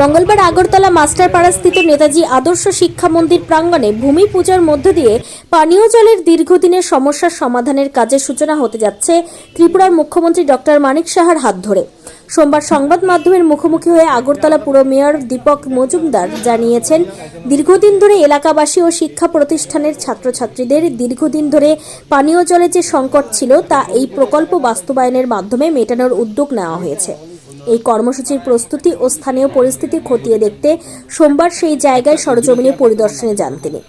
মঙ্গলবার আগরতলা মাস্টারপাড়াস্থিত নেতাজি আদর্শ শিক্ষা মন্দির প্রাঙ্গণে ভূমি পূজার মধ্য দিয়ে পানীয় জলের দীর্ঘদিনের সমস্যার সমাধানের কাজের সূচনা হতে যাচ্ছে ত্রিপুরার মুখ্যমন্ত্রী ডক্টর মানিক সাহার হাত ধরে। সোমবার সংবাদ মাধ্যমের মুখোমুখি হয়ে আগরতলা পুর মেয়র দীপক মজুমদার জানিয়েছেন, দীর্ঘদিন ধরে এলাকাবাসী ও শিক্ষা প্রতিষ্ঠানের ছাত্রছাত্রীদের দীর্ঘদিন ধরে পানীয় জলের যে সংকট ছিল তা এই প্রকল্প বাস্তবায়নের মাধ্যমে মেটানোর উদ্যোগ নেওয়া হয়েছে। এই কর্মসূচির প্রস্তুতি ও স্থানীয় পরিস্থিতি খতিয়ে দেখতে সোমবার সেই জায়গায় সরেজমিনে পরিদর্শনে যান তিনি।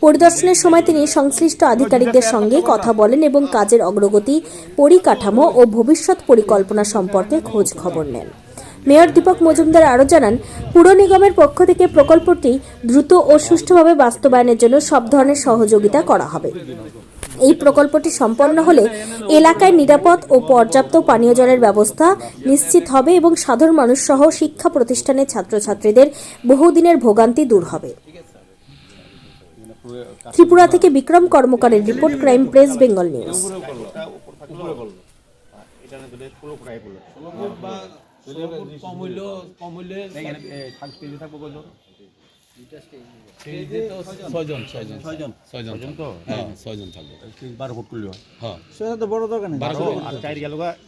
পরিদর্শনের সময় তিনি সংশ্লিষ্ট আধিকারিকদের সঙ্গে কথা বলেন এবং কাজের অগ্রগতি, পরিকাঠামো ও ভবিষ্যৎ পরিকল্পনা সম্পর্কে খোঁজ খবর নেন। মেয়র দীপক মজুমদার আরও জানান, পুর নিগমের পক্ষ থেকে প্রকল্পটি দ্রুত ও সুষ্ঠুভাবে বাস্তবায়নের জন্য সব ধরনের সহযোগিতা করা হবে। এই প্রকল্পটি সম্পন্ন হলে এলাকায় নিরাপদ ও পর্যাপ্ত পানীয় জলের ব্যবস্থা নিশ্চিত হবে এবং সাধারণ মানুষ সহ শিক্ষা প্রতিষ্ঠানের ছাত্রছাত্রীদের বহুদিনের ভোগান্তি দূর হবে। ত্রিপুরা থেকে বিক্রম কর্মকারের report, crime press, Bengal news.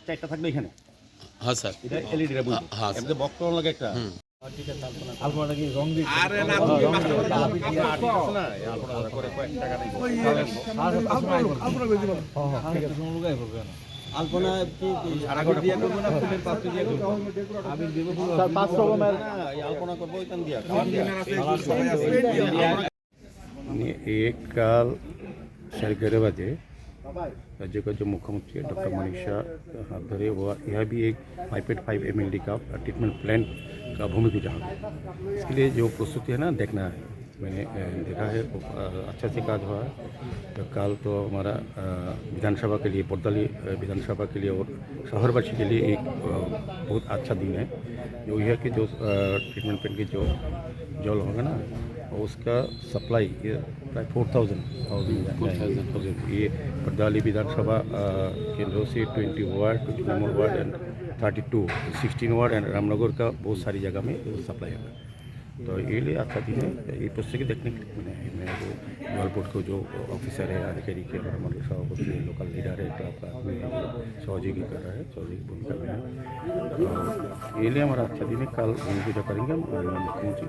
চারটা থাকবে এখানে। হ্যাঁ স্যার, এটা এলইডি রে বুঝি। হ্যাঁ স্যার, বক্স লাগে একটা। আলপনাটা কি রং দিই? আরে না, তুমি আছে না, আলপনা করে কয়েক টাকা দিই। আলপনা বেশি ভালো। হ্যাঁ, ঠিক আছে, তুমি লুকাই করবে না। আলপনা কি আগে দিয়া করব না, ফুলের পাপড়ি দিয়া করব? আমি দেব ফুল। স্যার 500 গ্রামের না, এই আলপনা করব ওইখান দিয়া। एक काल 11:30 बजे राज्य का जो मुख्यमंत्री डॉक्टर मनीष शाह हाथ धरे हुआ, यह भी एक 5.5 MLD का ट्रीटमेंट प्लान का भूमि पूजा है। इसके लिए जो प्रस्तुति है ना, देखना है। मैंने देखा है अच्छा से काज हुआ है। तो कल तो हमारा विधानसभा के लिए, बरदली विधानसभा के लिए और शहरवासी के लिए एक बहुत अच्छा दिन है। जो यह कि जो ट्रीटमेंट प्लान की जो जल होगा ना, और उसका सप्लाई ये प्राय 4,000 ये बरदली विधानसभा केंद्रों से 20 ward, 20 ward and 32, 16 ward and Ramnagar का बहुत सारी जगह में सप्लाई होगा। तो ये लिए अच्छा दिन है। ये पुस्तकें देखने के लिए मैं जो जल बोर्ड को जो ऑफिसर है, अधिकारी के, हमारा मंडल सभापति है, लोकल लीडर है, क्लब का सहयोगी कर रहा है, सहयोगी भूमिका में है। तो ये लिए हमारा अच्छा दिन है। कल भूमि पूजा करेंगे हम मुख्यमंत्री।